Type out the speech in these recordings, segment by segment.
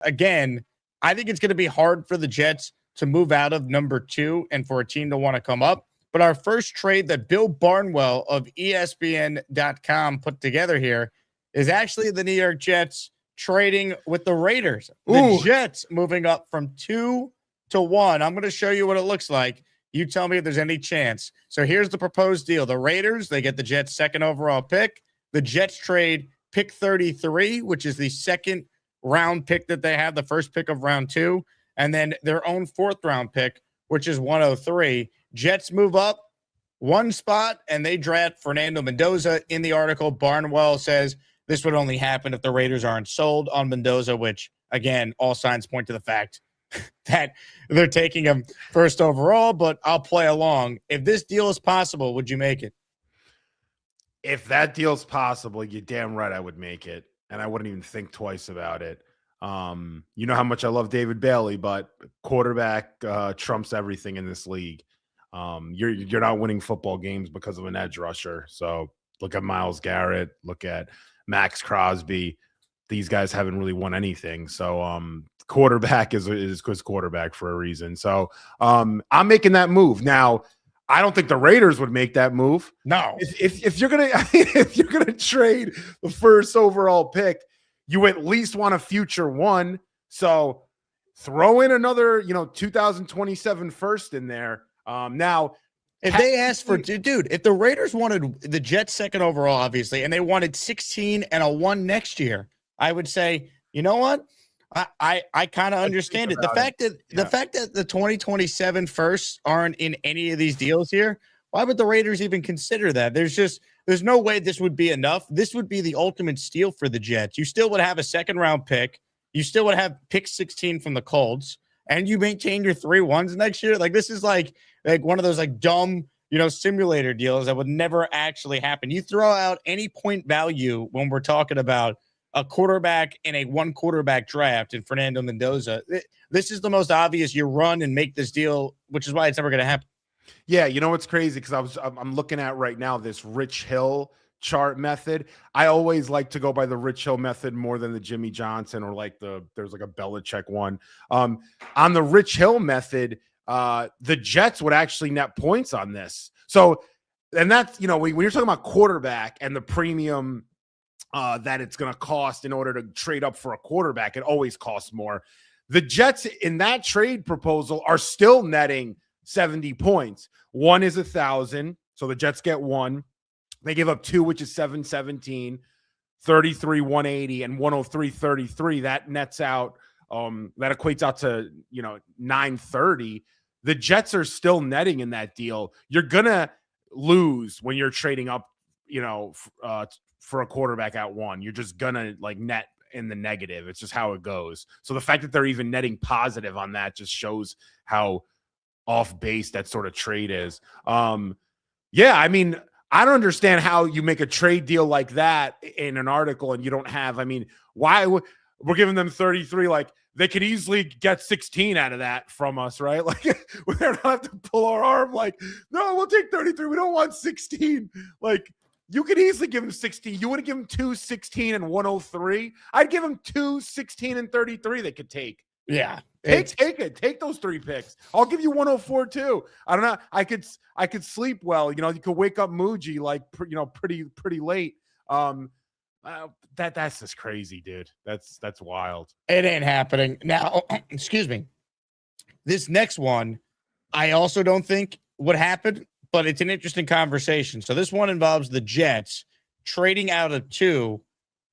again, I think it's going to be hard for the Jets to move out of number 2 and for a team to want to come up. But our first trade that Bill Barnwell of ESPN.com put together here is actually the New York Jets trading with the Raiders. The Jets moving up from 2 to 1. I'm going to show you what it looks like. You tell me if there's any chance. So here's the proposed deal. The Raiders, they get the Jets' second overall pick. The Jets trade pick 33, which is the second round pick that they have, the first pick of round 2, and then their own fourth round pick, which is 103. Jets move up one spot, and they draft Fernando Mendoza. In the article, Barnwell says this would only happen if the Raiders aren't sold on Mendoza, which, again, all signs point to the fact that they're taking him first overall, but I'll play along. If this deal is possible, would you make it? If that deal's possible, you're damn right I would make it, and I wouldn't even think twice about it. You know how much I love David Bailey, but quarterback trumps everything in this league. You're not winning football games because of an edge rusher. So look at Myles Garrett, look at Max Crosby. These guys haven't really won anything. So quarterback is quarterback for a reason. So I'm making that move. Now, I don't think the Raiders would make that move. No. If you're gonna trade the first overall pick, you at least want a future one. So throw in another, 2027 first in there. Now, if they asked for, dude, if the Raiders wanted the Jets second overall, obviously, and they wanted 16 and a 1 next year, I would say, you know what? I kind of understand it. The fact that the 2027 firsts aren't in any of these deals here, why would the Raiders even consider that? There's no way this would be enough. This would be the ultimate steal for the Jets. You still would have a second round pick. You still would have pick 16 from the Colts, and you maintain your 3 1s next year. Like, this is like one of those like dumb, simulator deals that would never actually happen. You throw out any point value when we're talking about a quarterback in a 1 quarterback draft in Fernando Mendoza. This is the most obvious. You run and make this deal, which is why it's never going to happen. Yeah, you know what's crazy? Because I'm looking at right now this Rich Hill chart method. I always like to go by the Rich Hill method more than the Jimmy Johnson or there's like a Belichick one. On the Rich Hill method, the Jets would actually net points on this. So, and that's, when you're talking about quarterback and the premium that it's going to cost in order to trade up for a quarterback, it always costs more. The Jets in that trade proposal are still netting 70 points. 1 is 1,000. So the Jets get 1. They give up 2, which is 717, 33, 180, and 103, 33. That nets out, that equates out to, 930. The Jets are still netting in that deal. You're going to lose when you're trading up, for a quarterback at 1. You're just going to net in the negative. It's just how it goes. So the fact that they're even netting positive on that just shows how off base that sort of trade is. Yeah, I mean, I don't understand how you make a trade deal like that in an article and you don't have, why we're giving them 33, they could easily get 16 out of that from us, right? We don't have to pull our arm no, we'll take 33. We don't want 16. You could easily give him 16. You would have given 2, 16, and 103. I'd give him 2, 16, and 33 they could take. Yeah. Take it. Take those 3 picks. I'll give you 104 too. I don't know. I could sleep well. You could wake up Muji pretty late. That's just crazy, dude. That's wild. It ain't happening. Now, excuse me. This next one, I also don't think would happen, but it's an interesting conversation. So this one involves the Jets trading out of 2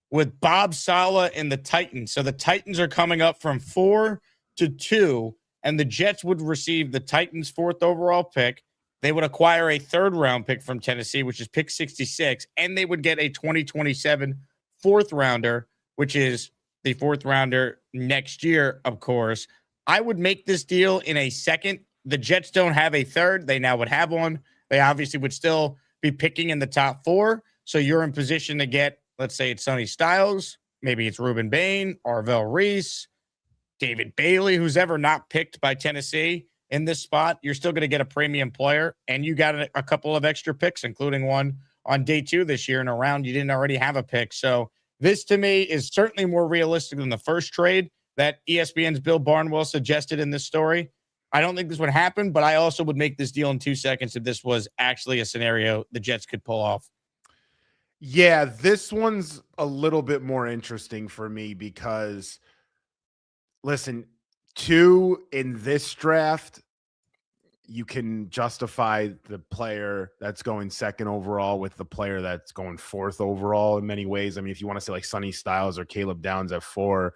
with Bob Saleh and the Titans. So the Titans are coming up from 4 to 2, and the Jets would receive the Titans' 4th overall pick. They would acquire a 3rd round pick from Tennessee, which is pick 66, and they would get a 2027 4th rounder, which is the 4th rounder next year, of course. I would make this deal in a second. The Jets don't have a 3rd. They now would have one. They obviously would still be picking in the top 4. So you're in position to get, let's say it's Sonny Styles, maybe it's Ruben Bain, Arvell Reese, David Bailey, who's ever not picked by Tennessee in this spot. You're still going to get a premium player, and you got a couple of extra picks, including one on day 2 this year in a round you didn't already have a pick. So this, to me, is certainly more realistic than the first trade. that ESPN's Bill Barnwell suggested in this story. I don't think this would happen, but I also would make this deal in 2 seconds if this was actually a scenario the Jets could pull off. Yeah, this one's a little bit more interesting for me because, listen, 2 in this draft, you can justify the player that's going 2nd overall with the player that's going 4th overall in many ways. I mean, if you want to say like Sonny Styles or Caleb Downs at 4,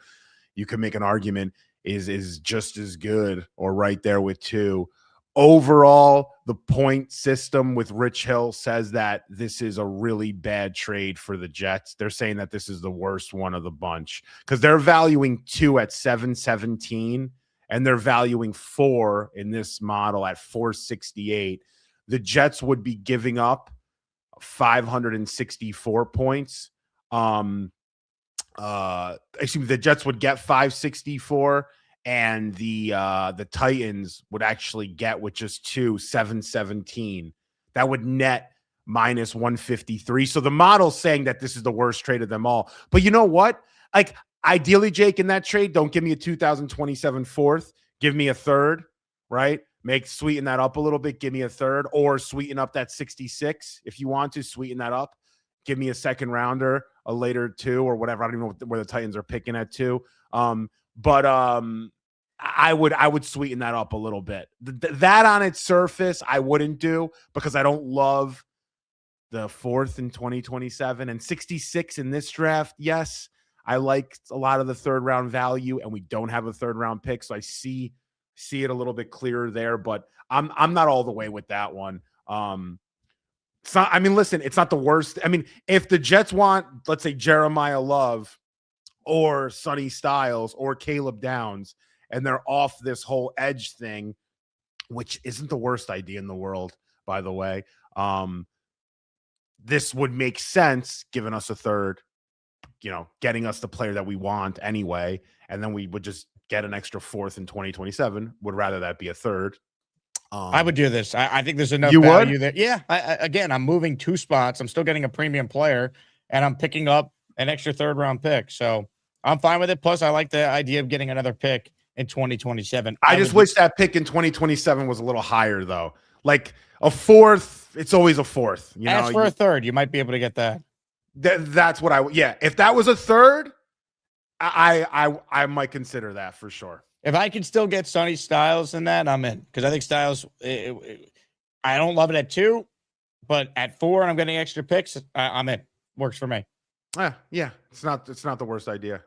you can make an argument is just as good or right there with 2. Overall, the point system with Rich Hill says that this is a really bad trade for the Jets. They're saying that this is the worst one of the bunch because they're valuing 2 at 717 and they're valuing 4 in this model at 468. The Jets would be giving up 564 points. Excuse me, the Jets would get 564 and the Titans would actually get with just 717. That would net minus 153. So the model's saying that this is the worst trade of them all. But you know what? Like, ideally, Jake, in that trade, don't give me a 2027 4th. Give me a 3rd, right? Sweeten that up a little bit. Give me a 3rd, or sweeten up that 66 if you want to. Sweeten that up. Give me a 2nd rounder, a later 2 or whatever. I don't even know where the Titans are picking at 2. But I would sweeten that up a little bit. That on its surface, I wouldn't do because I don't love the 4th in 2027 and 66 in this draft. Yes, I like a lot of the 3rd round value, and we don't have a 3rd round pick, so I see it a little bit clearer there. But I'm not all the way with that one. It's not, I mean, listen, it's not the worst. I mean, if the Jets want, let's say, Jeremiah Love or Sonny Styles or Caleb Downs, and they're off this whole edge thing, which isn't the worst idea in the world, by the way, this would make sense giving us a 3rd, getting us the player that we want anyway, and then we would just get an extra 4th in 2027. Would rather that be a 3rd. I would do this. I think there's enough You value would? there. Yeah. Again, I'm moving 2 spots. I'm still getting a premium player, and I'm picking up an extra 3rd round pick. So I'm fine with it. Plus, I like the idea of getting another pick in 2027. I just wish that pick in 2027 was a little higher, though. Like a 4th, it's always a 4th. Ask for a 3rd. You might be able to get that. That's what yeah. If that was a 3rd, I might consider that for sure. If I could still get Sonny Styles in that, I'm in. Because I think Styles, I don't love it at 2, but at 4 and I'm getting extra picks, I'm in. Works for me. Yeah, it's not the worst idea.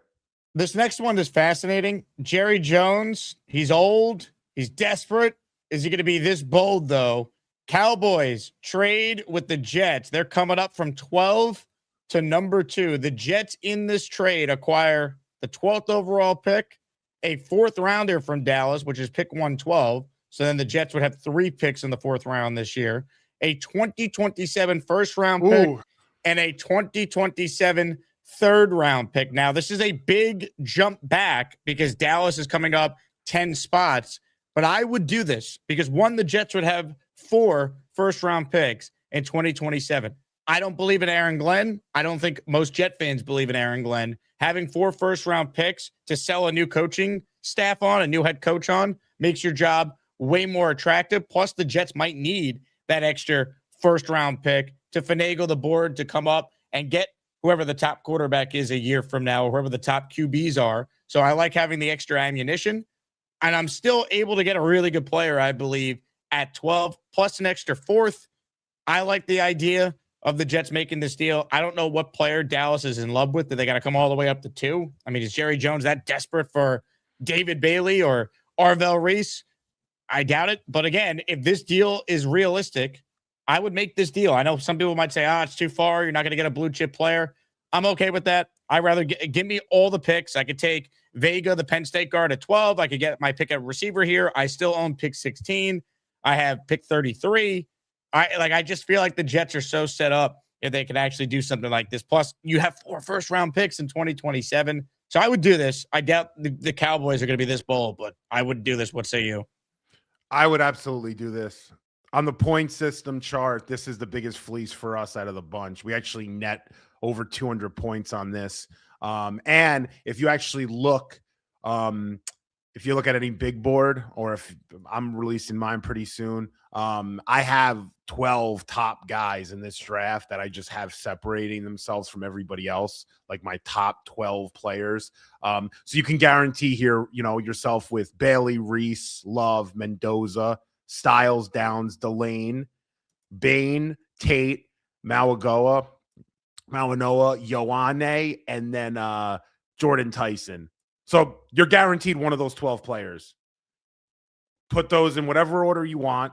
This next one is fascinating. Jerry Jones, he's old, he's desperate. Is he going to be this bold, though? Cowboys trade with the Jets. They're coming up from 12 to number 2. The Jets in this trade acquire the 12th overall pick, a 4th rounder from Dallas, which is pick 112. So then the Jets would have 3 picks in the 4th round this year, a 2027 1st round pick, and a 2027 3rd round pick. Now, this is a big jump back because Dallas is coming up 10 spots, but I would do this because, one, the Jets would have 4 1st round picks in 2027. I don't believe in Aaron Glenn. I don't think most Jet fans believe in Aaron Glenn. Having 4 1st round picks to sell a new coaching staff on, a new head coach on, makes your job way more attractive. Plus, the Jets might need that extra 1st round pick to finagle the board to come up and get whoever the top quarterback is a year from now, or whoever the top QBs are. So I like having the extra ammunition, and I'm still able to get a really good player, I believe, at 12 plus an extra 4th. I like the idea of the Jets making this deal. I don't know what player Dallas is in love with. Do they got to come all the way up to 2? I mean, is Jerry Jones that desperate for David Bailey or Arvell Reese? I doubt it. But again, if this deal is realistic, I would make this deal. I know some people might say, it's too far. You're not going to get a blue chip player. I'm okay with that. I'd rather give me all the picks. I could take Vega, the Penn State guard, at 12. I could get my pick at receiver here. I still own pick 16. I have pick 33. I just feel like the Jets are so set up if they could actually do something like this. Plus, you have 4 1st round picks in 2027. So I would do this. I doubt the Cowboys are going to be this bold, but I would do this. What say you? I would absolutely do this. On the point system chart, this is the biggest fleece for us out of the bunch. We actually net over 200 points on this. And if you actually look If you look at any big board, or if I'm releasing mine pretty soon, I have 12 top guys in this draft that I just have separating themselves from everybody else, like my top 12 players. So you can guarantee here, yourself with Bailey, Reese, Love, Mendoza, Styles, Downs, Delane, Bain, Tate, Mauanoa, Ioane, and then Jordan Tyson. So you're guaranteed one of those 12 players. Put those in whatever order you want.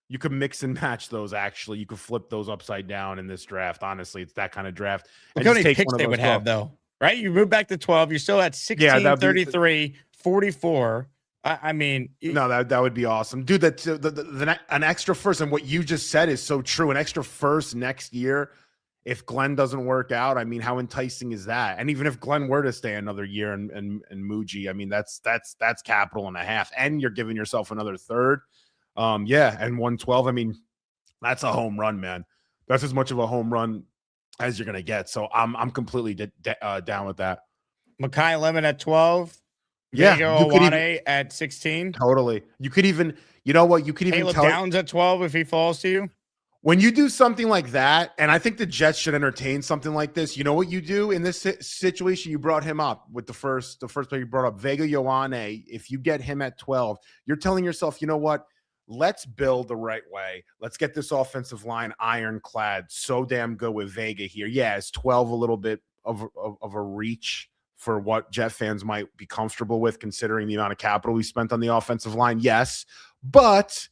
You can mix and match those, actually. You could flip those upside down in this draft. Honestly, it's that kind of draft. Look how many picks they would have, though, right? You move back to 12. You're still at 16, 33, 44. I mean, no, that would be awesome, dude. An extra first, and what you just said is so true. An extra first next year, if Glenn doesn't work out, I mean, how enticing is that? And even if Glenn were to stay another year and Muji, I mean, that's capital and a half, and you're giving yourself another third. And 112. I mean, that's a home run, man. That's as much of a home run as you're gonna get. So I'm completely down with that. Makai Lemon at 12. Yeah, Ioane at 16. Totally. You could even, you know what? You could even tell Downs at 12 if he falls to you. When you do something like that, and I think the Jets should entertain something like this. You know what you do in this situation? You brought him up with the first player you brought up, Vega Ioane. If you get him at 12, you're telling yourself, you know what? Let's build the right way. Let's get this offensive line ironclad. So damn good with Vega here. Yeah, is 12 a little bit of a reach for what Jet fans might be comfortable with, considering the amount of capital we spent on the offensive line? Yes, but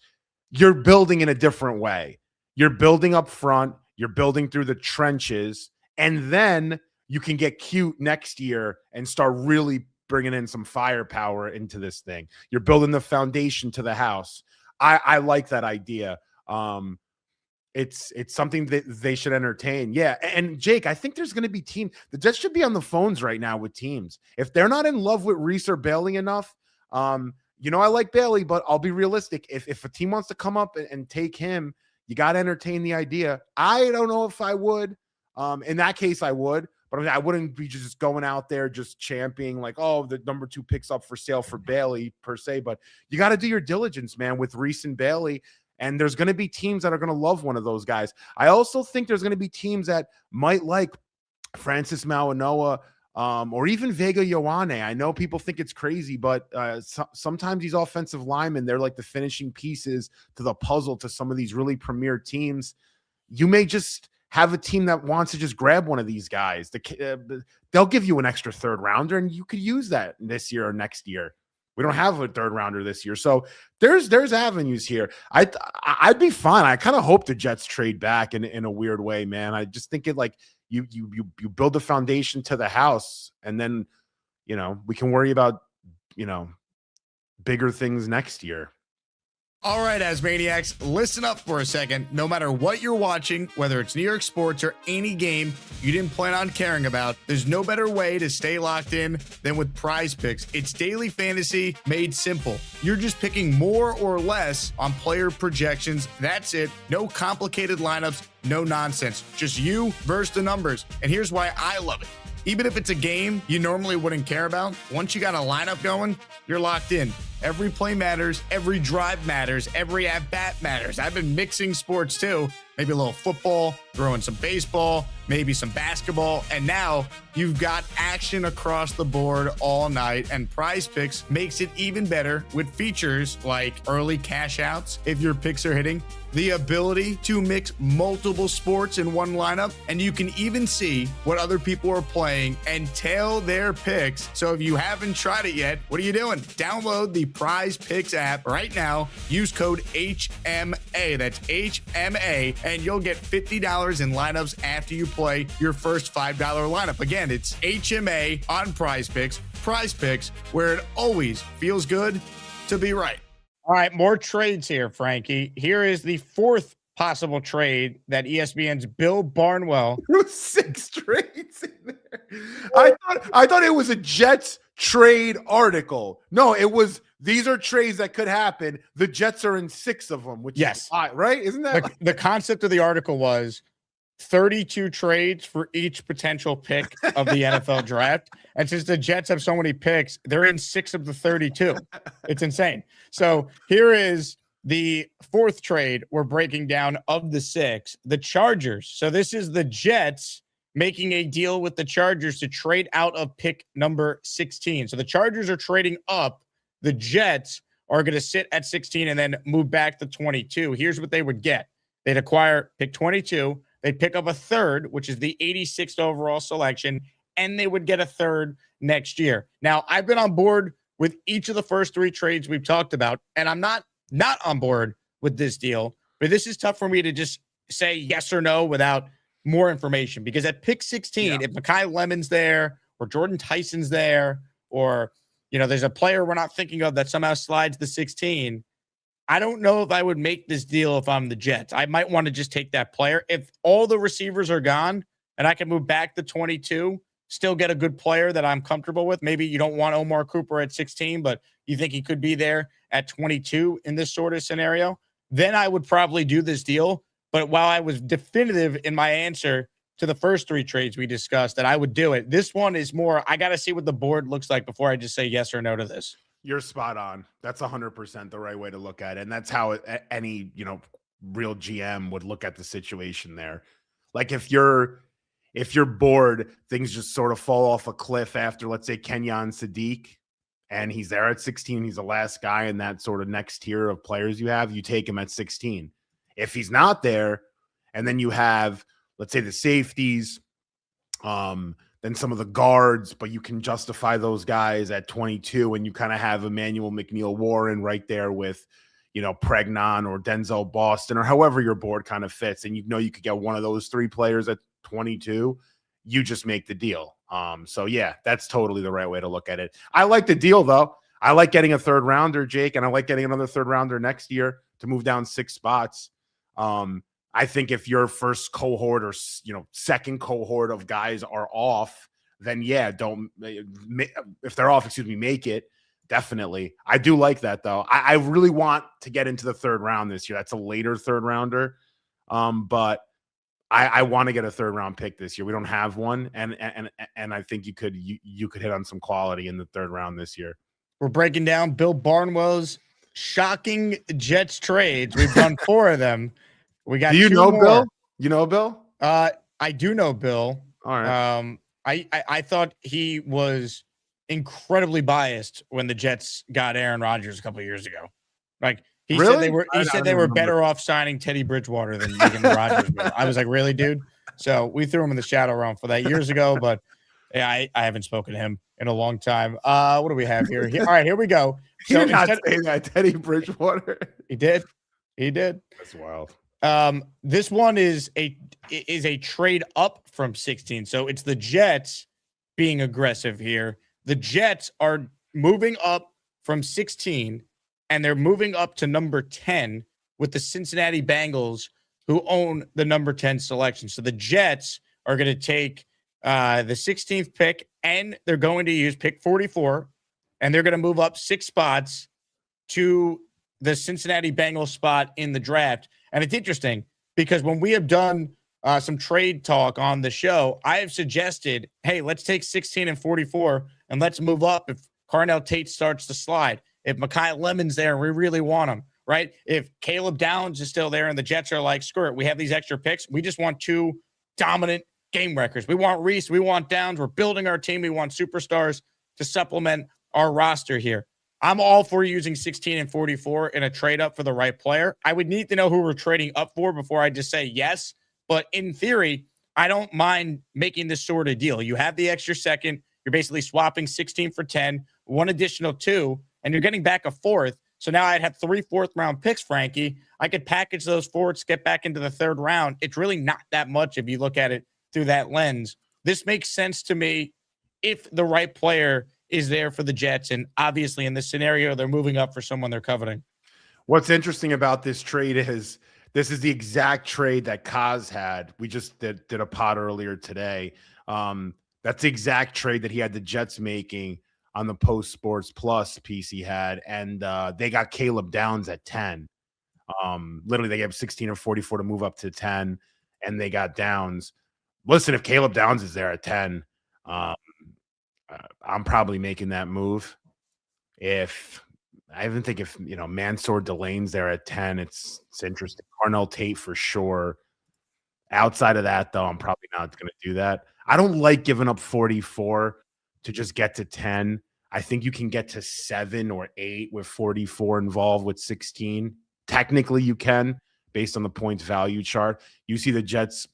you're building in a different way. You're building up front, you're building through the trenches, and then you can get cute next year and start really bringing in some firepower into this thing. You're building the foundation to the house. I like that idea. It's something that they should entertain. Yeah. And Jake, I think there's going to be the Jets should be on the phones right now with teams. If they're not in love with Reese or Bailey enough, I like Bailey, but I'll be realistic. If a team wants to come up and take him, you got to entertain the idea. I don't know if I would. In that case, I would, but I wouldn't be just going out there just championing like, oh, the number 2 pick's up for sale for Bailey per se. But you got to do your diligence, man, with Reese and Bailey. And there's going to be teams that are going to love one of those guys. I also think there's going to be teams that might like Francis Mauanoa, or even Vega Ioane. I know people think it's crazy, but sometimes these offensive linemen, they're like the finishing pieces to the puzzle to some of these really premier teams. You may just have a team that wants to just grab one of these guys. They'll give you an extra third rounder, and you could use that this year or next year. We don't have a third rounder this year. So there's avenues here. I'd be fine. I kind of hope the Jets trade back in a weird way, man. I just think it like you build the foundation to the house, and then, we can worry about, bigger things next year. All right, Asmaniacs, listen up for a second. No matter what you're watching, whether it's New York sports or any game you didn't plan on caring about, there's no better way to stay locked in than with PrizePicks. It's daily fantasy made simple. You're just picking more or less on player projections. That's it. No complicated lineups, no nonsense. Just you versus the numbers. And here's why I love it. Even if it's a game you normally wouldn't care about, once you got a lineup going, you're locked in. Every play matters, every drive matters, every at-bat matters. I've been mixing sports too. Maybe a little football, throwing some baseball, maybe some basketball, and now you've got action across the board all night, and PrizePicks makes it even better with features like early cash outs if your picks are hitting, the ability to mix multiple sports in one lineup, and you can even see what other people are playing and tail their picks. So if you haven't tried it yet, what are you doing? Download the PrizePicks app right now. Use code HMA. That's HMA, and you'll get $50 in lineups after you play your first $5 lineup. Again, it's HMA on PrizePicks. PrizePicks, where it always feels good to be right. All right, more trades here, Frankie. Here is the 4th possible trade that ESPN's Bill Barnwell. 6 trades in there. I thought it was a Jets trade article. No, it was, these are trades that could happen. The Jets are in 6 of them, which yes, is right? Isn't that the concept of the article was 32 trades for each potential pick of the NFL draft. And since the Jets have so many picks, they're in 6 of the 32. It's insane. So here is the 4th trade we're breaking down of the 6, the Chargers. So this is the Jets making a deal with the Chargers to trade out of pick number 16. So the Chargers are trading up. The Jets are going to sit at 16 and then move back to 22. Here's what they would get. They'd acquire pick 22. They'd pick up a 3rd, which is the 86th overall selection, and they would get a 3rd next year. Now, I've been on board with each of the first 3 trades we've talked about, and I'm not on board with this deal, but this is tough for me to just say yes or no without more information, because at pick 16, if Mekhi Lemon's there or Jordan Tyson's there, or, there's a player we're not thinking of that somehow slides the 16, I don't know if I would make this deal if I'm the Jets. I might want to just take that player. If all the receivers are gone and I can move back to 22, still get a good player that I'm comfortable with. Maybe you don't want Omar Cooper at 16, but you think he could be there at 22 in this sort of scenario, then I would probably do this deal. But while I was definitive in my answer to the first 3 trades we discussed that I would do it, this one is more, I got to see what the board looks like before I just say yes or no to this. You're spot on. That's 100% the right way to look at it. And that's how any, real GM would look at the situation there. Like if you're bored, things just sort of fall off a cliff after, let's say, Kenyon Sadiq, and he's there at 16. He's the last guy in that sort of next tier of players you have. You take him at 16. If he's not there, and then you have, let's say, the safeties, then some of the guards, but you can justify those guys at 22, and you kind of have Emmanuel McNeil-Warren right there with, Pregnon or Denzel Boston or however your board kind of fits, and you could get one of those 3 players at 22, you just make the deal. So yeah, that's totally the right way to look at it. I like the deal though. I like getting a 3rd rounder, Jake, and I like getting another 3rd rounder next year to move down 6 spots. I think if your first cohort or, second cohort of guys are off, then yeah, if they're off, make it. Definitely. I do like that though. I really want to get into the 3rd round this year. That's a later 3rd rounder. But I want to get a 3rd round pick this year. We don't have one. And I think you could hit on some quality in the 3rd round this year. We're breaking down Bill Barnwell's shocking Jets trades. We've done 4 of them. We got. Do you 2 know more. Bill? You know Bill? I do know Bill. All right. I thought he was incredibly biased when the Jets got Aaron Rodgers a couple of years ago. Like he said they were better off signing Teddy Bridgewater than getting Rodgers. I was like, really, dude? So we threw him in the shadow realm for that years ago. But yeah, I haven't spoken to him in a long time. What do we have here? All right, here we go. So did not say that, Teddy Bridgewater. He did. That's wild. This one is a trade up from 16. So it's the Jets being aggressive here. The Jets are moving up from 16, and they're moving up to number 10 with the Cincinnati Bengals, who own the number 10 selection. So the Jets are going to take the 16th pick, and they're going to use pick 44, and they're going to move up 6 spots to the Cincinnati Bengals spot in the draft. And it's interesting because when we have done some trade talk on the show, I have suggested, hey, let's take 16 and 44 and let's move up if Carnell Tate starts to slide, if Mekhi Lemon's there and we really want him, right? If Caleb Downs is still there and the Jets are like, screw it, we have these extra picks. We just want 2 dominant game records. We want Reese. We want Downs. We're building our team. We want superstars to supplement our roster here. I'm all for using 16 and 44 in a trade up for the right player. I would need to know who we're trading up for before I just say yes. But in theory, I don't mind making this sort of deal. You have the extra second. You're basically swapping 16 for 10, 1 additional 2, and you're getting back a 4th. So now I'd have 3 4th-round picks, Frankie. I could package those 4ths, get back into the 3rd round. It's really not that much if you look at it through that lens. This makes sense to me if the right player is there for the Jets. And obviously in this scenario, they're moving up for someone they're coveting. What's interesting about this trade is this is the exact trade that Kaz had. We just did a pod earlier today. That's the exact trade that he had the Jets making on the Post Sports Plus piece he had. And they got Caleb Downs at 10. Literally, they gave 16 or 44 to move up to 10. and they got Downs. Listen, if Caleb Downs is there at 10, I'm probably making that move. If I even think if Mansour Delane's there at 10, it's interesting. Carnell Tate for sure. Outside of that, though, I'm probably not going to do that. I don't like giving up 44 to just get to 10. I think you can get to 7 or 8 with 44 involved with 16. Technically, you can, based on the points value chart. You see the Jets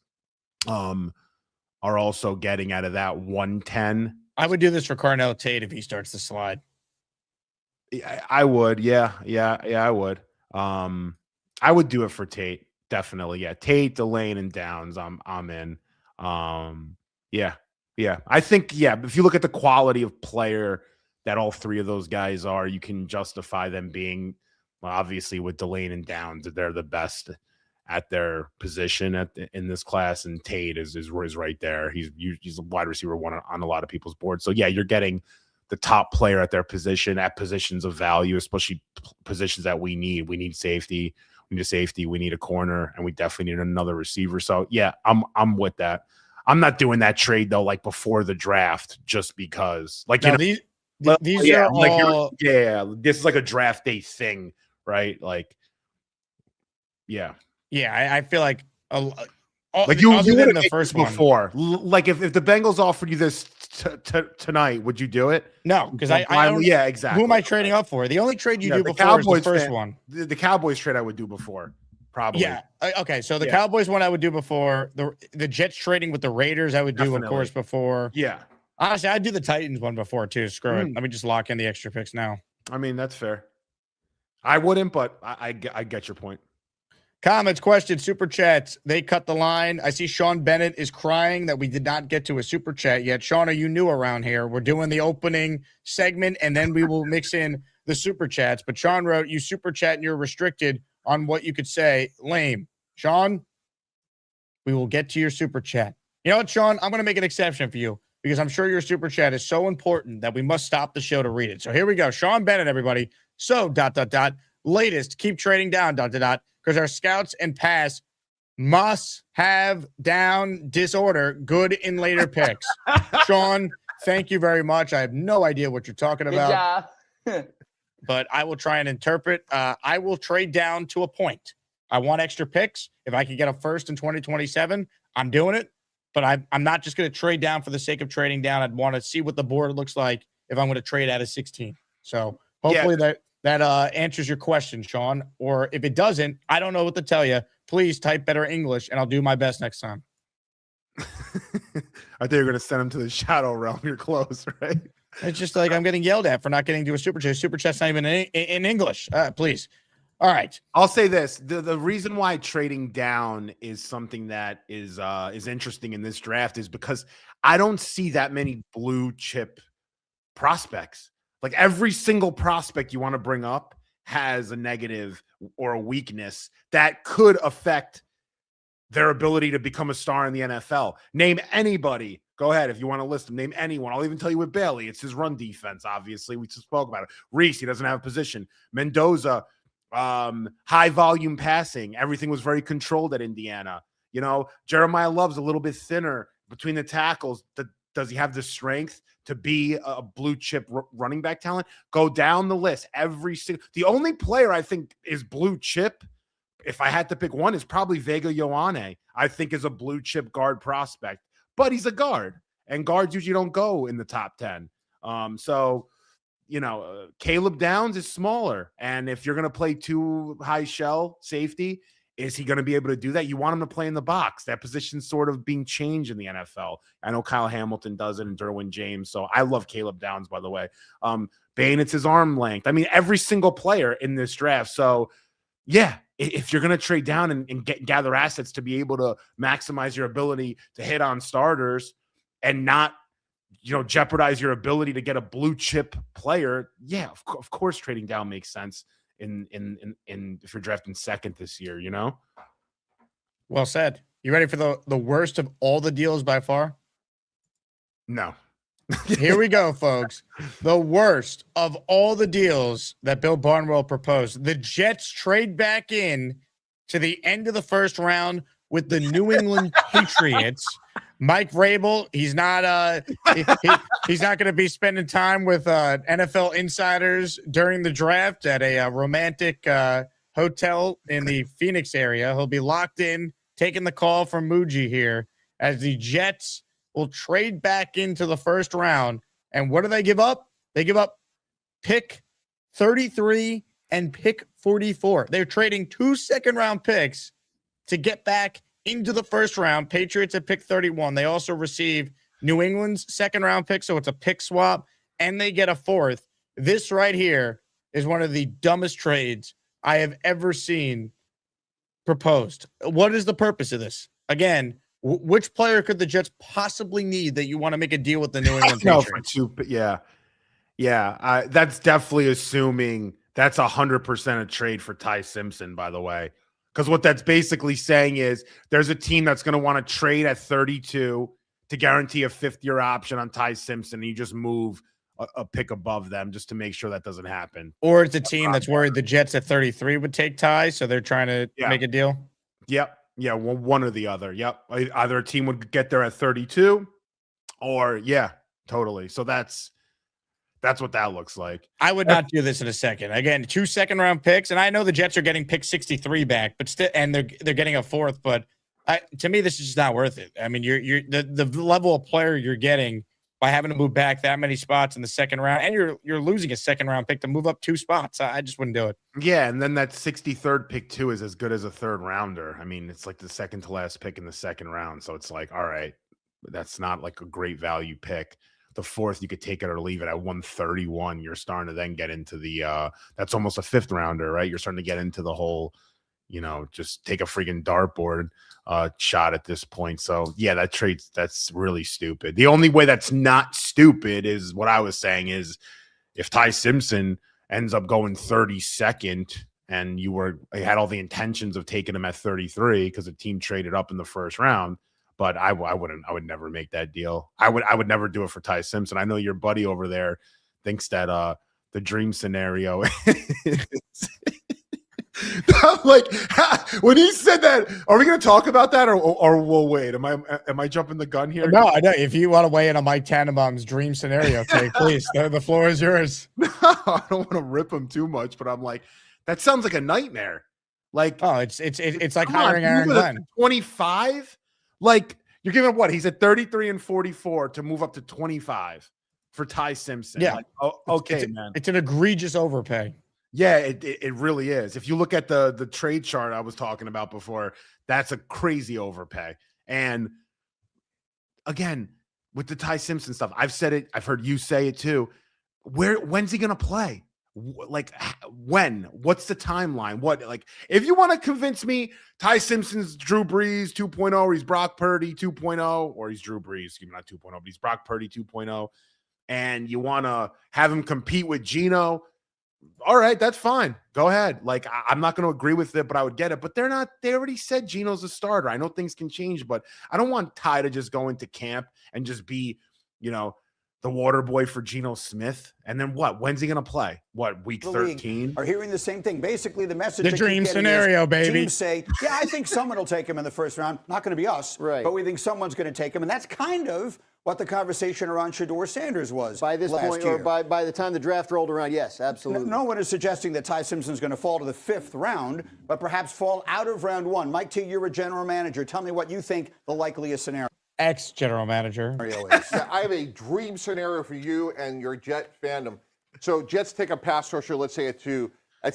are also getting out of that 110. I would do this for Carnell Tate if he starts to slide. I would. Yeah, I would. I would do it for Tate. Definitely. Yeah. Tate, Delane, and Downs. I'm in. Yeah. I think, if you look at the quality of player that all three of those guys are, you can justify them being, obviously with Delane and Downs, they're the best at their position in this class, and Tate is right there. He's a wide receiver one on a lot of people's boards. So yeah, you're getting the top player at their position, at positions of value, especially positions that we need. We need safety. We need a safety. We need a corner, and we definitely need another receiver. So yeah, I'm with that. I'm not doing that trade though, like before the draft, just because. Like these are all this is like a draft day thing, right? Like, yeah. I feel like like you would in the first one before. Like if the Bengals offered you this tonight, would you do it? No, because I don't. Yeah, exactly. Who am I trading up for? The only trade you do before Cowboys is the first one. The Cowboys trade I would do before, probably. Yeah. Okay. So the Cowboys one I would do before. The Jets trading with the Raiders I would do, of course, before. Yeah. Honestly, I'd do the Titans one before too. Screw it. Let me just lock in the extra picks now. I mean, that's fair. I wouldn't, but I get your point. Comments, questions, super chats. They cut the line. I see Sean Bennett is crying that we did not get to a super chat yet. Sean, are you new around here? We're doing the opening segment, and then we will mix in the super chats. But Sean wrote, you super chat and you're restricted on what you could say. Lame. Sean, we will get to your super chat. You know what, Sean? I'm going to make an exception for you because I'm sure your super chat is so important that we must stop the show to read it. So here we go. Sean Bennett, everybody. So, ... latest, keep trading down, ... because our scouts and pass must have down disorder good in later picks. Sean, thank you very much. I have no idea what you're talking about. But I will try and interpret. I will trade down to a point. I want extra picks. If I can get a first in 2027, I'm doing it. But I'm not just going to trade down for the sake of trading down. I'd want to see what the board looks like if I'm going to trade out of 16. So hopefully that answers your question, Sean. Or if it doesn't, I don't know what to tell you. Please type better English, and I'll do my best next time. I thought you were going to send him to the shadow realm. You're close, right? It's just like I'm getting yelled at for not getting to a super chat. Super chat's not even in English. Please. All right. I'll say this. The reason why trading down is something that is interesting in this draft is because I don't see that many blue chip prospects. Like every single prospect you want to bring up has a negative or a weakness that could affect their ability to become a star in the NFL. Name anybody. Go ahead if you want to list them. Name anyone. I'll even tell you with Bailey. It's his run defense, obviously. We just spoke about it. Reese, he doesn't have a position. Mendoza, high volume passing. Everything was very controlled at Indiana. Jeremiah Love's a little bit thinner between the tackles. Does he have the strength to be a blue chip running back talent? Go down the list. The only player I think is blue chip, if I had to pick one, is probably Vega Ioane. I think is a blue chip guard prospect, but he's a guard, and guards usually don't go in the top 10. Caleb Downs is smaller, and if you're going to play two high shell safety, is he going to be able to do that? You want him to play in the box. That position's sort of being changed in the NFL. I know Kyle Hamilton does it and Derwin James. So I love Caleb Downs, by the way. Bane, it's his arm length. I mean, every single player in this draft. So, yeah, if you're going to trade down and gather assets to be able to maximize your ability to hit on starters and not, jeopardize your ability to get a blue chip player, yeah, of course trading down makes sense. In if you're drafting second this year, Well said. You ready for the worst of all the deals by far? No. Here we go, folks. The worst of all the deals that Bill Barnwell proposed. The Jets trade back in to the end of the first round with the New England Patriots. Mike Vrabel, he's not he's not going to be spending time with NFL insiders during the draft at a romantic hotel in the Phoenix area. He'll be locked in, taking the call from Muji here as the Jets will trade back into the first round. And what do they give up? They give up pick 33 and pick 44. They're trading 2 second-round picks to get back into the first round. Patriots at pick 31. They also receive New England's second-round pick, so it's a pick swap, and they get a fourth. This right here is one of the dumbest trades I have ever seen proposed. What is the purpose of this? Again, which player could the Jets possibly need that you want to make a deal with the New England Patriots? Yeah. That's definitely assuming that's 100% a trade for Ty Simpson, by the way. Because what that's basically saying is there's a team that's going to want to trade at 32 to guarantee a fifth-year option on Ty Simpson, and you just move a pick above them just to make sure that doesn't happen. Or it's a team that's worried the Jets at 33 would take Ty, so they're trying to make a deal? Yep. Yeah, well, one or the other. Yep. Either a team would get there at 32 or, totally. So that's what that looks like. I would not do this in a second. Again, 2 second-round picks, and I know the Jets are getting pick 63 back, but still, and they're getting a fourth. But to me, this is just not worth it. I mean, you're the level of player you're getting by having to move back that many spots in the second round, and you're losing a second-round pick to move up 2 spots. I just wouldn't do it. Yeah, and then that 63rd pick too is as good as a third rounder. I mean, it's like the second to last pick in the second round, so it's like, all right, that's not like a great value pick. The fourth, you could take it or leave it at 131. You're starting to then get into the that's almost a fifth rounder, right? You're starting to get into the whole, just take a freaking dartboard shot at this point. So yeah, that's really stupid. The only way that's not stupid is what I was saying is if Ty Simpson ends up going 32nd and you had all the intentions of taking him at 33 because the team traded up in the first round. But I would never make that deal. I would never do it for Ty Simpson. I know your buddy over there thinks that the dream scenario is I'm like, when he said that, are we going to talk about that or we'll wait? Am I jumping the gun here? No, I know. If you want to weigh in on Mike Tannenbaum's dream scenario, please. The floor is yours. No, I don't want to rip him too much, but I'm like, that sounds like a nightmare. Like, oh, it's like hiring Aaron Glenn. 25. Like, you're giving up what? He's at 33 and 44 to move up to 25 for Ty Simpson. Yeah. Like, okay, man. It's an egregious overpay. Yeah, it really is. If you look at the trade chart I was talking about before, that's a crazy overpay. And again, with the Ty Simpson stuff, I've said it. I've heard you say it too. When's he going to play? Like when? What's the timeline? If you want to convince me Ty Simpson's Drew Brees 2.0 or he's Brock Purdy 2.0 or he's Drew Brees, excuse me, not 2.0, but he's Brock Purdy 2.0 and you want to have him compete with Geno, all right, that's fine. Go ahead. Like, I'm not going to agree with it, but I would get it. But they already said Geno's a starter. I know things can change, but I don't want Ty to just go into camp and just be, the water boy for Geno Smith. And then what? When's he going to play? What, week 13? Are hearing the same thing. Basically, the message. The dream scenario, baby. Teams say, yeah, I think someone will take him in the first round. Not going to be us, right? But we think someone's going to take him. And that's kind of what the conversation around Shedeur Sanders was by this point, year. or by the time the draft rolled around. Yes, absolutely. No one is suggesting that Ty Simpson's going to fall to the 5th round, but perhaps fall out of round 1. Mike T, you're a general manager. Tell me what you think the likeliest scenario. Ex-general manager. Yeah, I have a dream scenario for you and your Jet fandom. So Jets take a pass rusher, let's say at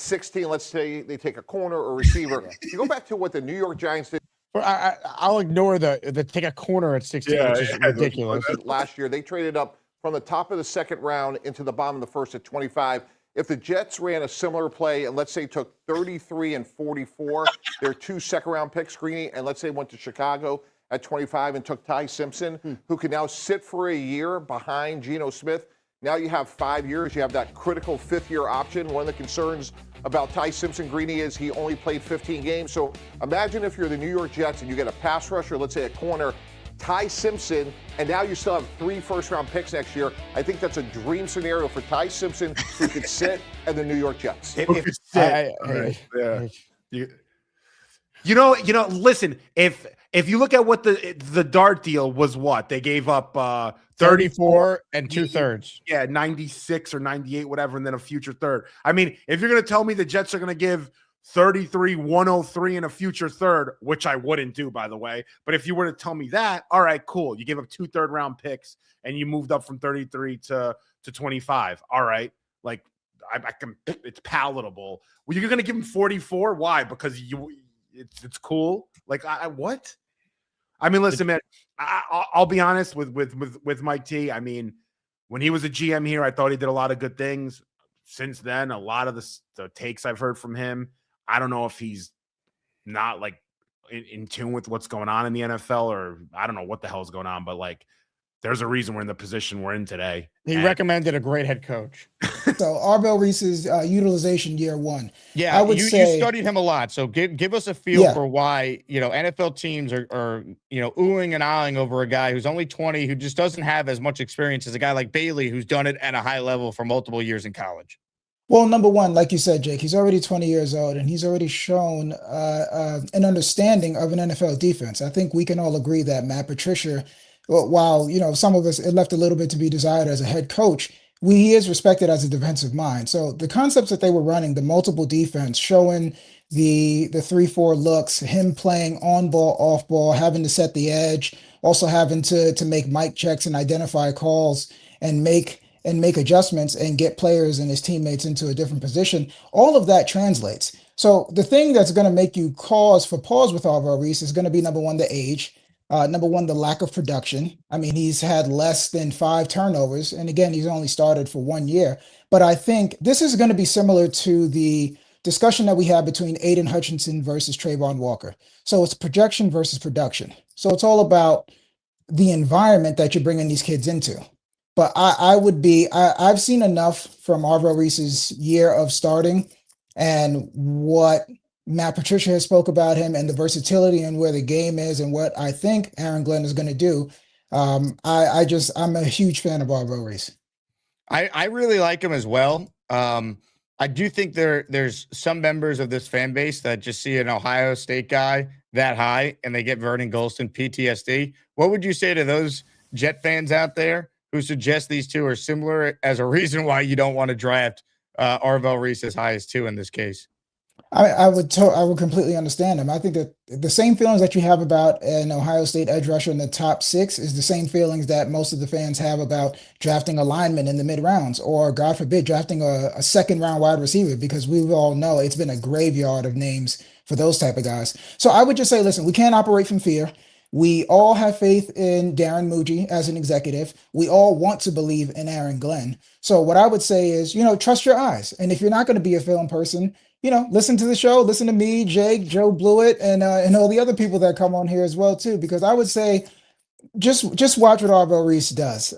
16, let's say they take a corner or receiver. You go back to what the New York Giants did. I'll ignore the take a corner at 16, which is ridiculous. Last year, they traded up from the top of the second round into the bottom of the first at 25. If the Jets ran a similar play and let's say took 33 and 44, their 2 second-round picks, Greeny, and let's say went to Chicago at 25 and took Ty Simpson, who can now sit for a year behind Geno Smith. Now you have 5 years. You have that critical 5th-year option. One of the concerns about Ty Simpson, Greeny, is he only played 15 games. So imagine if you're the New York Jets and you get a pass rusher, let's say a corner, Ty Simpson, and now you still have 3 first-round picks next year. I think that's a dream scenario for Ty Simpson, who could sit, and the New York Jets. Listen, if you look at what the Dart deal was, what they gave up 34 and 2/3. Yeah, 96 or 98, whatever, and then a future third. I mean, if you're going to tell me the Jets are going to give 33, 103 and a future third, which I wouldn't do, by the way, but if you were to tell me that, all right, cool. You gave up 2 third-round picks and you moved up from 33 to 25. All right, like I can, it's palatable. Well, you're going to give him 44. Why? Because it's cool. Like what? I mean, listen, man. I'll be honest with Mike T. I mean, when he was a GM here, I thought he did a lot of good things. Since then, a lot of the takes I've heard from him, I don't know if he's not like in tune with what's going on in the NFL, or I don't know what the hell is going on, but like there's a reason we're in the position we're in today. He recommended a great head coach. So Arvell Reese's utilization year 1. Yeah, I would say you studied him a lot, so give us a feel for why NFL teams are oohing and ahhing over a guy who's only 20, who just doesn't have as much experience as a guy like Bailey, who's done it at a high level for multiple years in college. Well, number one, like you said, Jake, he's already 20 years old, and he's already shown an understanding of an NFL defense. I think we can all agree that Matt Patricia, while some of us, it left a little bit to be desired as a head coach, he is respected as a defensive mind. So the concepts that they were running, the multiple defense, showing the 3-4 looks, him playing on ball, off ball, having to set the edge, also having to make mic checks and identify calls and make adjustments and get players and his teammates into a different position. All of that translates. So the thing that's going to make you pause with Arvell Reese is going to be, number one, the age. Number one, the lack of production. I mean, he's had less than 5 turnovers. And again, he's only started for 1 year. But I think this is going to be similar to the discussion that we had between Aiden Hutchinson versus Trayvon Walker. So it's projection versus production. So it's all about the environment that you're bringing these kids into. But I've seen enough from Arvell Reese's year of starting and what Matt Patricia has spoke about him and the versatility and where the game is and what I think Aaron Glenn is going to do. I'm a huge fan of Arvell Reese. I really like him as well. I do think there's some members of this fan base that just see an Ohio State guy that high and they get Vernon Gholston PTSD. What would you say to those Jet fans out there who suggest these two are similar as a reason why you don't want to draft Arvell Reese as high as 2 in this case? I would completely understand him. I think that the same feelings that you have about an Ohio State edge rusher in the top 6 is the same feelings that most of the fans have about drafting a lineman in the mid rounds, or God forbid, drafting a second round wide receiver, because we all know it's been a graveyard of names for those type of guys. So I would just say, listen, we can't operate from fear. We all have faith in Darren Muji as an executive. We all want to believe in Aaron Glenn. So what I would say is, trust your eyes. And if you're not going to be a film person, listen to the show, listen to me, Jake, Joe Blewett, and all the other people that come on here as well too, because I would say just watch what Arvell Reese does.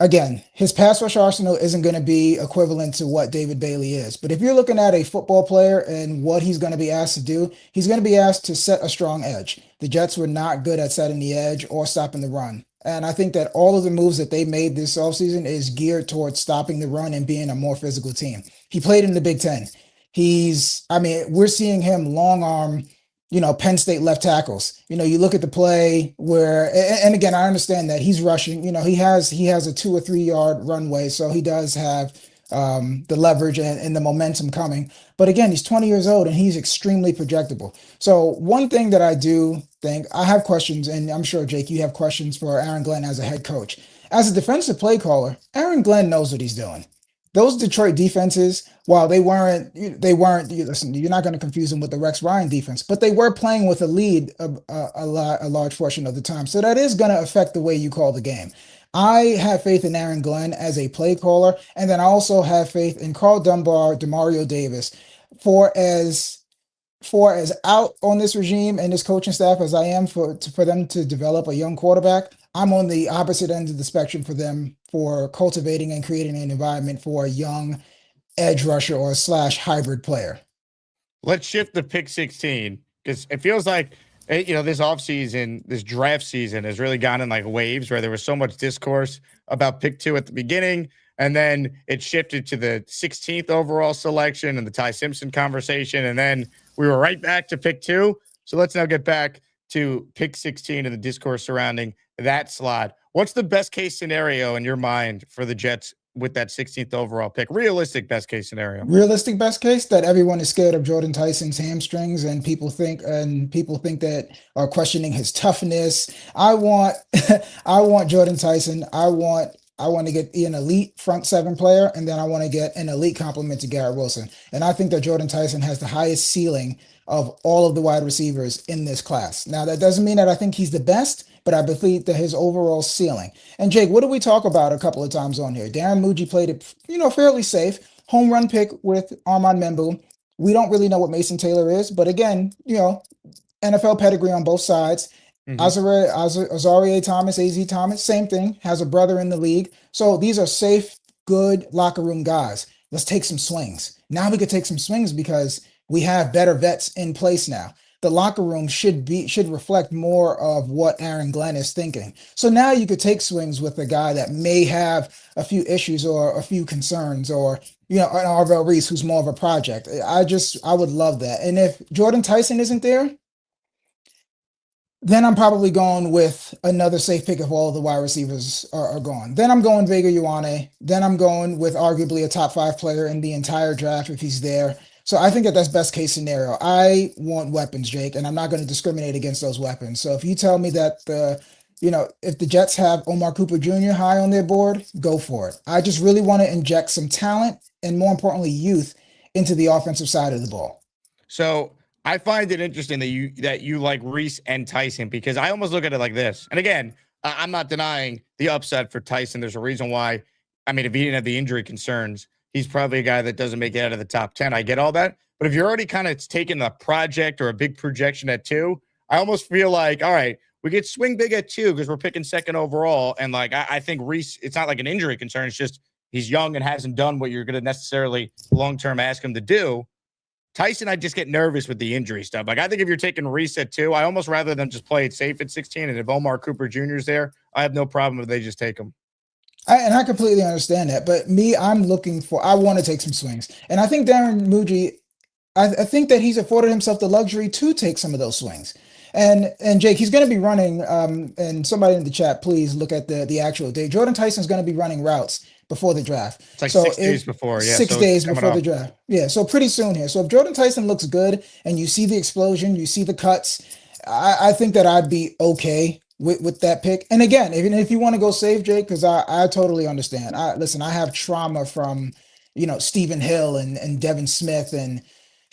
Again, his pass rush arsenal isn't going to be equivalent to what David Bailey is. But if you're looking at a football player and what he's going to be asked to do, he's going to be asked to set a strong edge. The Jets were not good at setting the edge or stopping the run. And I think that all of the moves that they made this offseason is geared towards stopping the run and being a more physical team. He played in the Big Ten. We're seeing him long arm, Penn State left tackles. You look at the play where, and again, I understand that he's rushing, he has a 2 or 3 yard runway. So he does have the leverage and the momentum coming. But again, he's 20 years old and he's extremely projectable. So one thing that I do think, I have questions, and I'm sure, Jake, you have questions for Aaron Glenn as a head coach. As a defensive play caller, Aaron Glenn knows what he's doing. Those Detroit defenses, while they weren't, listen, you're not going to confuse them with the Rex Ryan defense, but they were playing with a lead a large portion of the time. So that is going to affect the way you call the game. I have faith in Aaron Glenn as a play caller, and then I also have faith in Carl Dunbar, Demario Davis. For as out on this regime and this coaching staff as I am for them to develop a young quarterback, I'm on the opposite end of the spectrum for them for cultivating and creating an environment for a young edge rusher or / hybrid player. Let's shift to pick 16, because it feels like, this offseason, this draft season has really gone in like waves, where there was so much discourse about pick 2 at the beginning, and then it shifted to the 16th overall selection and the Ty Simpson conversation. And then We were right back to pick 2. So let's now get back to pick 16 and the discourse surrounding that slot. What's the best case scenario in your mind for the Jets with that 16th overall pick? Realistic best case scenario. Realistic best case that everyone is scared of Jordan Tyson's hamstrings, and people think that are questioning his toughness. I want I want Jordan Tyson. I want to get an elite front 7 player, and then I want to get an elite complement to Garrett Wilson. And I think that Jordan Tyson has the highest ceiling of all of the wide receivers in this class. Now, that doesn't mean that I think he's the best, but I believe that his overall ceiling. And Jake, what did we talk about a couple of times on here? Darren Muji played it, fairly safe. Home run pick with Armand Membu. We don't really know what Mason Taylor is, but again, NFL pedigree on both sides. Azaria Thomas, AZ Thomas, same thing, has a brother in the league. So these are safe, good locker room guys. Let's take some swings. Now we could take some swings because we have better vets in place now. The locker room should reflect more of what Aaron Glenn is thinking. So now you could take swings with a guy that may have a few issues or a few concerns, or an Arvell Reese who's more of a project. I would love that. And if Jordan Tyson isn't there, then I'm probably going with another safe pick if all of the wide receivers are gone. Then I'm going Vega Ioane. Then I'm going with arguably a top 5 player in the entire draft if he's there. So I think that's best case scenario. I want weapons, Jake, and I'm not going to discriminate against those weapons. So if you tell me that if the Jets have Omar Cooper Jr. high on their board, go for it. I just really want to inject some talent and, more importantly, youth into the offensive side of the ball. So I find it interesting that you like Reese and Tyson, because I almost look at it like this. And again, I'm not denying the upside for Tyson. There's a reason why. I mean, if he didn't have the injury concerns, he's probably a guy that doesn't make it out of the top 10. I get all that. But if you're already kind of taking a project or a big projection at 2, I almost feel like, all right, we get swing big at 2 because we're picking 2nd overall. And I think Reese, it's not like an injury concern. It's just he's young and hasn't done what you're going to necessarily long-term ask him to do. Tyson, I just get nervous with the injury stuff. I think if you're taking Reese at 2, I almost rather than just play it safe at 16. And if Omar Cooper Jr. is there, I have no problem if they just take him. I completely understand that. But I want to take some swings. And I think Darren Muji, I think that he's afforded himself the luxury to take some of those swings. And Jake, he's going to be running, and somebody in the chat, please look at the actual date. Jordan Tyson's going to be running routes before the draft. It's like 6 days before. Yeah, 6 days before the draft. Yeah, so pretty soon here. So if Jordan Tyson looks good and you see the explosion, you see the cuts, I think that I'd be okay with that pick. And again, even if you want to go save, Jake, because I totally understand. Listen, I have trauma from, Stephen Hill and Devin Smith and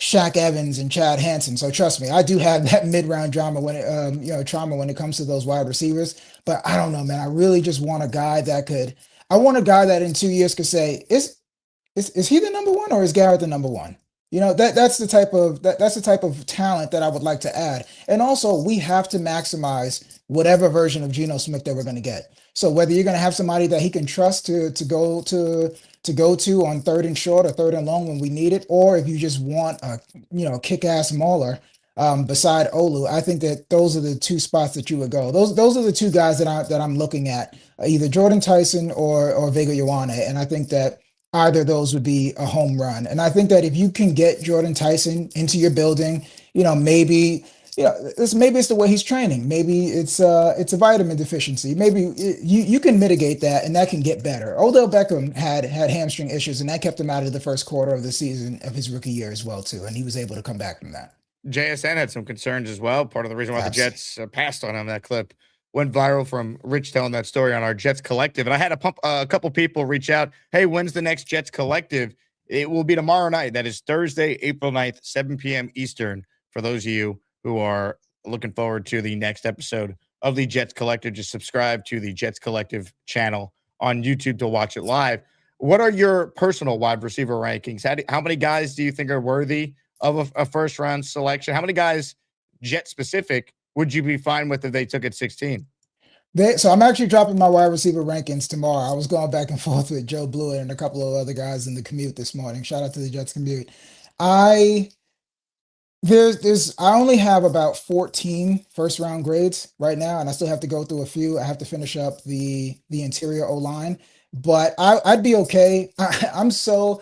Shaq Evans and Chad Hansen. So trust me, I do have that mid-round drama when it comes to those wide receivers. But I don't know, man. I really just want a guy that in 2 years could say, is he the number 1 or is Garrett the number 1? That's the type of talent that I would like to add. And also, we have to maximize whatever version of Geno Smith that we're going to get. So whether you're going to have somebody that he can trust to go to on 3rd and short or 3rd and long when we need it, or if you just want a kick-ass mauler beside Olu, I think that those are the 2 spots that you would go. Those are the 2 guys that I'm looking at, either Jordan Tyson or Vega Ioane, and I think that either of those would be a home run. And I think that if you can get Jordan Tyson into your building, maybe it's the way he's training. Maybe it's a vitamin deficiency. Maybe you can mitigate that, and that can get better. Odell Beckham had hamstring issues, and that kept him out of the first quarter of the season of his rookie year as well too, and he was able to come back from that. JSN had some concerns as well. Part of the reason why the Jets passed on him. That clip went viral from Rich telling that story on our Jets Collective. And I had a couple people reach out. Hey, when's the next Jets Collective? It will be tomorrow night. That is Thursday, April 9th, 7 p.m. Eastern. For those of you who are looking forward to the next episode of the Jets Collective, just subscribe to the Jets Collective channel on YouTube to watch it live. What are your personal wide receiver rankings? How many guys do you think are worthy of a first round selection? How many guys, Jet specific, would you be fine with if they took it 16? So I'm actually dropping my wide receiver rankings tomorrow. I was going back and forth with Joe Blewett and a couple of other guys in the commute this morning. Shout out to the Jets commute. I only have about 14 first round grades right now, and I still have to go through a few. I have to finish up the interior O-line. but I'd be okay. I'm so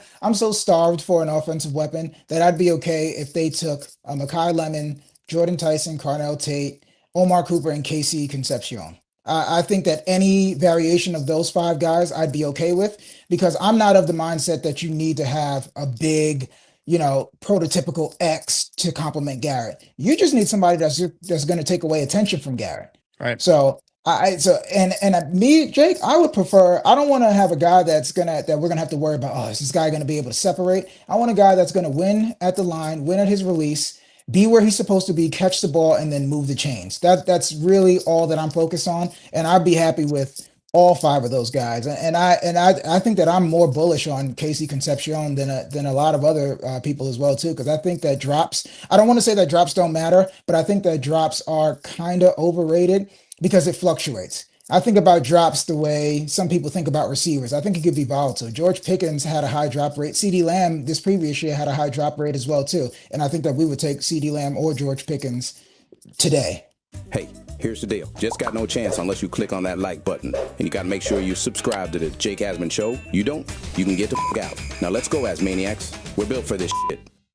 starved for an offensive weapon that I'd be okay if they took Mekhi Lemon, Jordan Tyson, Carnell Tate, Omar Cooper, and Casey Concepcion. I think that any variation of those 5 guys I'd be okay with, because I'm not of the mindset that you need to have a big, prototypical X to complement Garrett. You just need somebody that's going to take away attention from Garrett. Right. So me, Jake, I would prefer. I don't want to have a guy that we're gonna have to worry about. Oh, is this guy going to be able to separate? I want a guy that's going to win at the line, win at his release, be where he's supposed to be, catch the ball, and then move the chains. That's really all that I'm focused on, and I'd be happy with all 5 of those guys. And I think that I'm more bullish on Casey Concepcion than a lot of other people as well too, because I think that drops. I don't want to say that drops don't matter, but I think that drops are kind of overrated because it fluctuates. I think about drops the way some people think about receivers. I think it could be volatile. George Pickens had a high drop rate. CeeDee Lamb this previous year had a high drop rate as well too. And I think that we would take CeeDee Lamb or George Pickens today. Hey, here's the deal. Just got no chance unless you click on that like button. And you got to make sure you subscribe to the Jake Asman Show. You don't, you can get the f*** out. Now let's go, Asmaniacs. We're built for this shit.